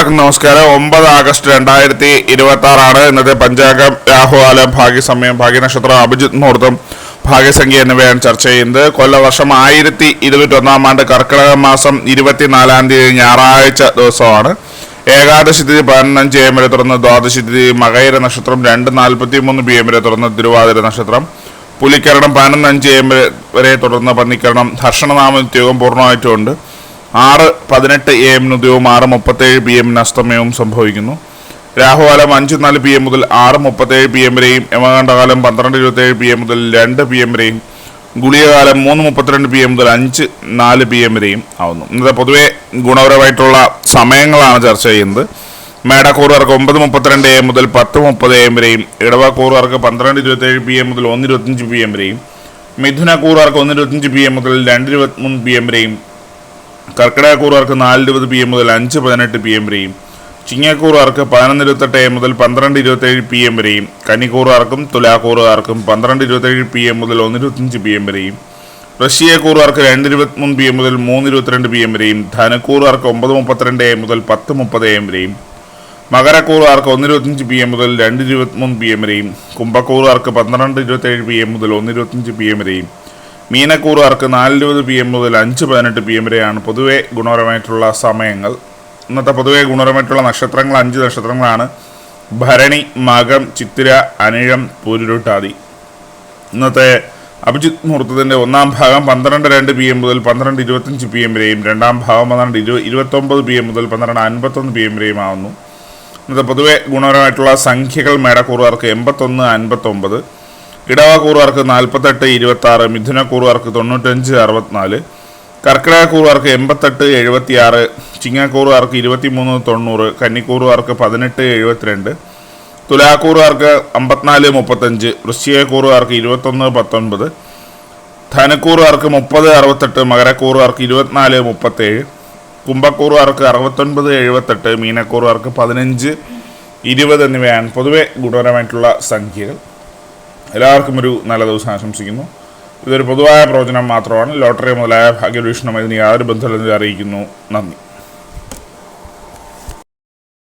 എല്ലാവർക്കും നമസ്കാരം. 9 ആഗസ്റ്റ് 2026 ഇന്നത്തെ പഞ്ചാംഗം, രാഹുകാലം, ഭാഗ്യസമയം, ഭാഗ്യനക്ഷത്രം, അഭിജിത്ത് മുഹൂർത്തം, ഭാഗ്യസംഖ്യ എന്നിവയാണ് ചർച്ച ചെയ്യുന്നത്. കൊല്ലവർഷം 1021 ആണ്ട് കർക്കിടക മാസം 24 തീയതി ഞായറാഴ്ച ദിവസമാണ്. ഏകാദശി തിഥി 15 AM വരെ തുറന്ന് ദ്വാദശി തിഥി മകയിര നക്ഷത്രം 2:43 PM വരെ തുറന്ന് തിരുവാതിര നക്ഷത്രം, പുലിക്കരണം 15 AM വരെ തുടർന്ന് പന്നിക്കരണം, ഹർഷണനാമ നിത്യവും പൂർണ്ണമായിട്ടുമുണ്ട്. 6:18 AM ഉദയവും 6:37 PM അസ്തമയവും സംഭവിക്കുന്നു. രാഹുകാലം 5:04 PM മുതൽ 6:37 PM വരെയും, യമകണ്ഠകാലം 12:27 PM മുതൽ 2 PM വരെയും, ഗുളികകാലം 3:32 PM മുതൽ 5:04 PM വരെയും ആവുന്നു. ഇന്നത്തെ പൊതുവെ ഗുണപരമായിട്ടുള്ള സമയങ്ങളാണ് ചർച്ച ചെയ്യുന്നത്. മേടക്കൂറുകാർക്ക് 9:32 AM മുതൽ 10:30 AM വരെയും, ഇടവക്കൂറുകാർക്ക് 12:27 PM മുതൽ 1:25 PM വരെയും, മിഥുനക്കൂറുകാർക്ക് 1:25 PM മുതൽ 2:23 PM വരെയും, കർക്കിടകക്കൂറുകാർക്ക് 4:20 PM മുതൽ 5:18 PM വരെയും, ചിങ്ങക്കൂറുകാർക്ക് 11:28 AM മുതൽ 12:27 PM വരെയും, കന്നിക്കൂറുകാർക്കും തുലാക്കൂറുകാർക്കും 12:27 PM മുതൽ 1:25 PM വരെയും, വൃശ്ചികക്കൂറുകാർക്ക് 2:23 PM മുതൽ 3:22 PM വരെയും, ധനുക്കൂറുകാർക്ക് 9:32 AM മുതൽ 10:30 AM വരെയും, മകരക്കൂറുകാർക്ക് 1:25 PM മുതൽ 2:23 PM വരെയും, കുംഭക്കൂറുകാർക്ക് 12:27 PM മുതൽ 1:25 PM വരെയും, മീനക്കൂറുകാർക്ക് 4:20 PM മുതൽ 5:18 PM വരെയാണ് പൊതുവെ ഗുണപരമായിട്ടുള്ള സമയങ്ങൾ. ഇന്നത്തെ പൊതുവെ ഗുണപരമായിട്ടുള്ള നക്ഷത്രങ്ങൾ 5 നക്ഷത്രങ്ങളാണ്: ഭരണി, മകം, ചിത്തിര, അനിഴം, പൂരുരുട്ടാതി. ഇന്നത്തെ അഭിജിത്ത് മുഹൂർത്തത്തിൻ്റെ ഒന്നാം ഭാഗം 12:02 PM മുതൽ 12:25 PM വരെയും, രണ്ടാം ഭാഗം 12:29 PM മുതൽ 12:51 PM വരെയും ആവുന്നു. ഇന്നത്തെ പൊതുവെ ഗുണപരമായിട്ടുള്ള സംഖ്യകൾ: മേടക്കൂറുകാർക്ക് 81-59, ഇടവക്കൂറുകാർക്ക് 48-26, മിഥുനക്കൂറുകാർക്ക് 95-64, കർക്കിടകക്കൂറുകാർക്ക് 88-76, ചിങ്ങക്കൂറുകാർക്ക് 23-90, കന്നിക്കൂറുകാർക്ക് 18-72, തുലാക്കൂറുകാർക്ക് 54-35, വൃശ്ചികക്കൂറുകാർക്ക് 21-19, ധനുക്കൂറുകാർക്ക് 30-68, മകരക്കൂറുകാർക്ക് 24-37, കുംഭക്കൂറുകാർക്ക് 69-78, മീനക്കൂറുകാർക്ക് 15-20 എന്നിവയാണ് പൊതുവെ ഗുണപരമായിട്ടുള്ള സംഖ്യകൾ. എല്ലാവർക്കും ഒരു നല്ല ദിവസം ആശംസിക്കുന്നു. ഇതൊരു പൊതുവായ പ്രവചനം മാത്രമാണ്. ലോട്ടറി മുതലായ ഭാഗ്യവീക്ഷണമായി യാതൊരു ബന്ധമില്ലെന്ന് അറിയിക്കുന്നു. നന്ദി.